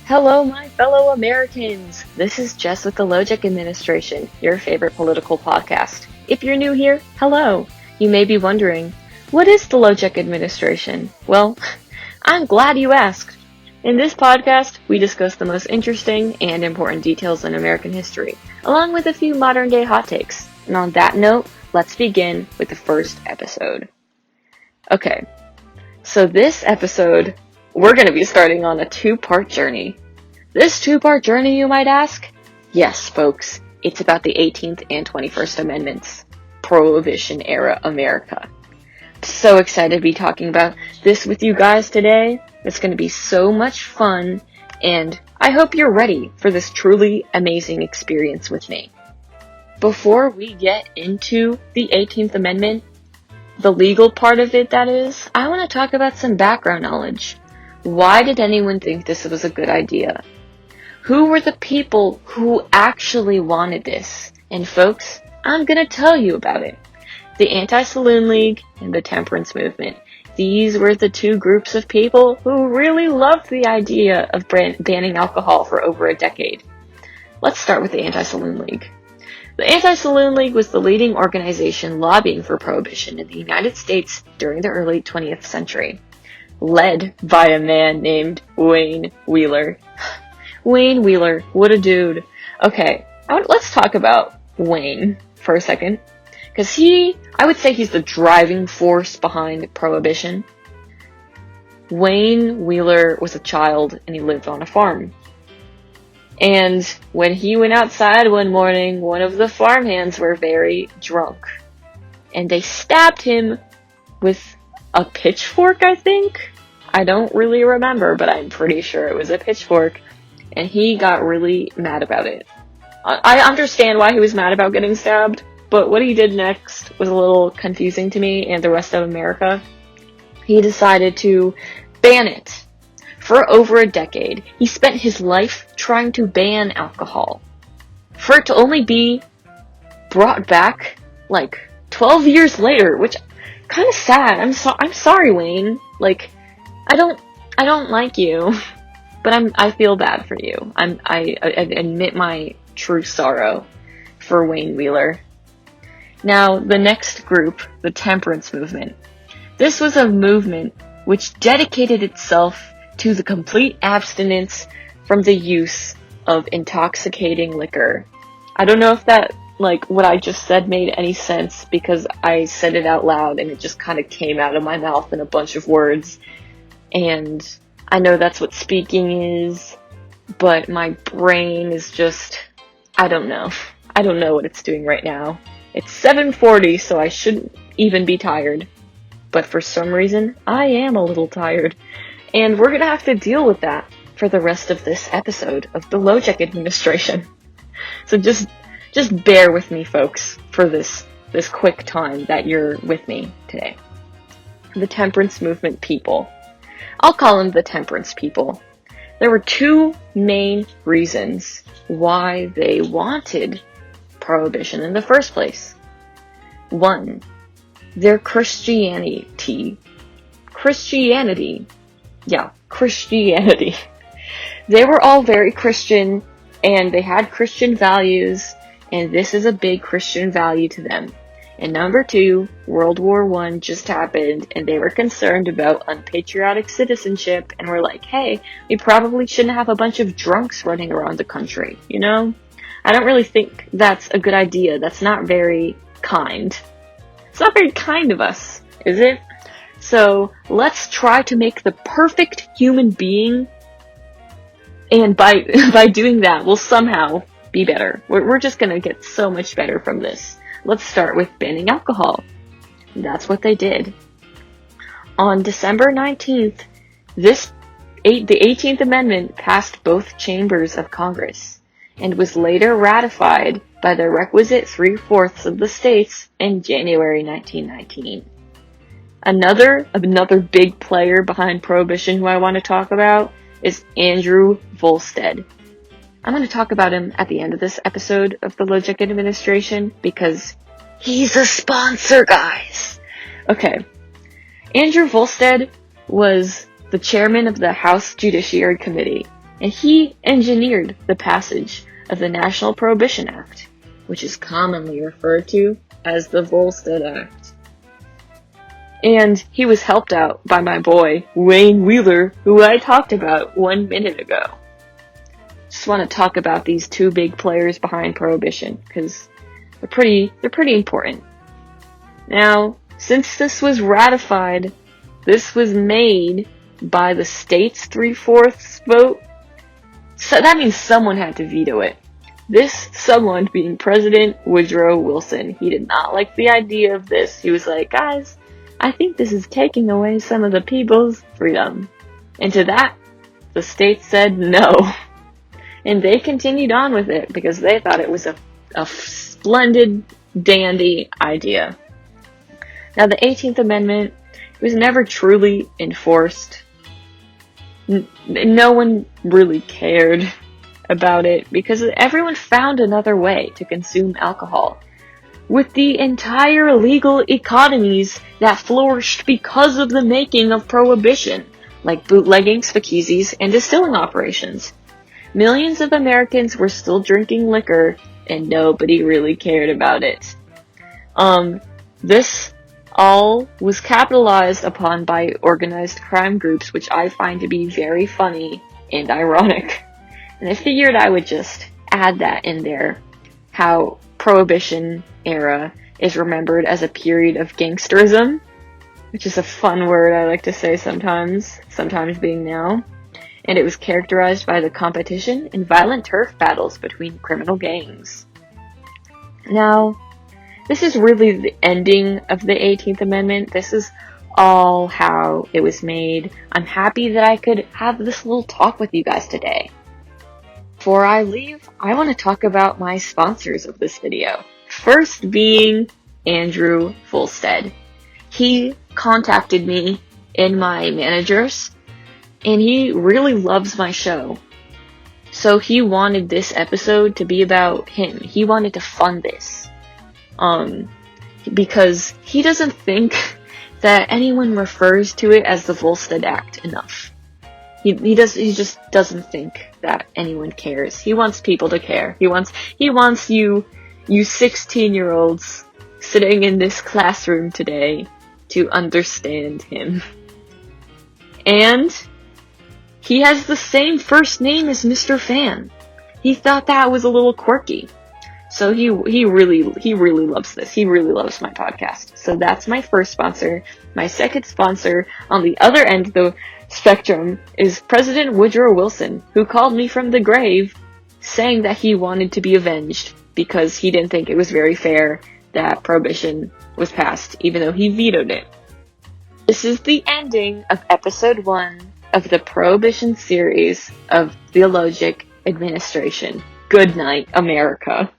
Hello, my fellow Americans! This is Jess with the Lojek administration, your favorite political podcast. If you're new here, hello! You may be wondering, what is the Lojek administration? Well, I'm glad you asked. In this podcast, we discuss the most interesting and important details in American history, along with a few modern-day hot takes. And on that note, let's begin with the first episode. Okay, so this episode, we're going to be starting on a two-part journey. This two-part journey, you might ask? Yes, folks, it's about the 18th and 21st Amendments, Prohibition-era America. I'm so excited to be talking about this with you guys today. It's going to be so much fun, and I hope you're ready for this truly amazing experience with me. Before we get into the 18th Amendment, the legal part of it, that is, I want to talk about some background knowledge. Why did anyone think this was a good idea? Who were the people who actually wanted this? And folks, I'm going to tell you about it. The Anti-Saloon League and the Temperance Movement. These were the two groups of people who really loved the idea of banning alcohol for over a decade. Let's start with the Anti-Saloon League. The Anti-Saloon League was the leading organization lobbying for prohibition in the United States during the early 20th century. Led by a man named Wayne Wheeler. Wayne Wheeler, what a dude. Okay, let's talk about Wayne for a second. Because I would say he's the driving force behind prohibition. Wayne Wheeler was a child and he lived on a farm. And when he went outside one morning, one of the farmhands were very drunk. And they stabbed him with a pitchfork, I think? I don't really remember, but I'm pretty sure it was a pitchfork. And he got really mad about it. I understand why he was mad about getting stabbed, but what he did next was a little confusing to me and the rest of America. He decided to ban it. For over a decade, he spent his life trying to ban alcohol. For it to only be brought back, 12 years later, which kind of sad. I'm sorry, Wayne. I don't like you, but I feel bad for you. I admit my true sorrow for Wayne Wheeler. Now, the next group, the Temperance Movement. This was a movement which dedicated itself to the complete abstinence from the use of intoxicating liquor. I don't know if that, what I just said made any sense, because I said it out loud and it just kind of came out of my mouth in a bunch of words. And I know that's what speaking is, but my brain is just, I don't know. I don't know what it's doing right now. It's 7:40, so I shouldn't even be tired. But for some reason, I am a little tired. And we're gonna have to deal with that for the rest of this episode of the Lojek administration. So just bear with me, folks, for this quick time that you're with me today. The Temperance Movement people. I'll call them the Temperance people. There were two main reasons why they wanted prohibition in the first place. One, their Christianity. Yeah, Christianity. They were all very Christian, and they had Christian values, and this is a big Christian value to them. And number two, World War I just happened, and they were concerned about unpatriotic citizenship, and were like, hey, we probably shouldn't have a bunch of drunks running around the country, you know? I don't really think that's a good idea. That's not very kind. It's not very kind of us, is it? So, let's try to make the perfect human being, and by doing that, we'll somehow be better. We're just gonna get so much better from this. Let's start with banning alcohol. That's what they did. On December 19th, the 18th Amendment passed both chambers of Congress, and was later ratified by the requisite 3/4 of the states in January 1919. Another big player behind Prohibition who I want to talk about is Andrew Volstead. I'm going to talk about him at the end of this episode of the Lojek administration because he's a sponsor, guys. Okay. Andrew Volstead was the chairman of the House Judiciary Committee, and he engineered the passage of the National Prohibition Act, which is commonly referred to as the Volstead Act. And he was helped out by my boy, Wayne Wheeler, who I talked about 1 minute ago. Just want to talk about these two big players behind Prohibition, because they're pretty important. Now, since this was ratified, this was made by the state's 3/4 vote, so that means someone had to veto it. This someone being President Woodrow Wilson. He did not like the idea of this. He was like, guys, I think this is taking away some of the people's freedom. And to that, the state said no. And they continued on with it because they thought it was a splendid, dandy idea. Now, the 18th Amendment was never truly enforced. No one really cared about it because everyone found another way to consume alcohol. With the entire legal economies that flourished because of the making of Prohibition, like bootlegging, speakeasies, and distilling operations. Millions of Americans were still drinking liquor, and nobody really cared about it. This all was capitalized upon by organized crime groups, which I find to be very funny and ironic. And I figured I would just add that in there, how Prohibition era is remembered as a period of gangsterism, which is a fun word I like to say sometimes being now. And it was characterized by the competition and violent turf battles between criminal gangs. Now, this is really the ending of the 18th Amendment. This is all how it was made. I'm happy that I could have this little talk with you guys today. Before I leave, I want to talk about my sponsors of this video. First being Andrew Volstead. He contacted me in my managers, and he really loves my show. So he wanted this episode to be about him. He wanted to fund this. Because he doesn't think that anyone refers to it as the Volstead Act enough. He just doesn't think that anyone cares. He wants people to care. He wants you 16-year-olds sitting in this classroom today to understand him. And he has the same first name as Mr. Fan. He thought that was a little quirky. So he really loves this. He really loves my podcast. So that's my first sponsor. My second sponsor on the other end of the spectrum is President Woodrow Wilson, who called me from the grave saying that he wanted to be avenged because he didn't think it was very fair that Prohibition was passed, even though he vetoed it. This is the ending of episode 1 of the Prohibition series of the Lojek administration. Good night, America.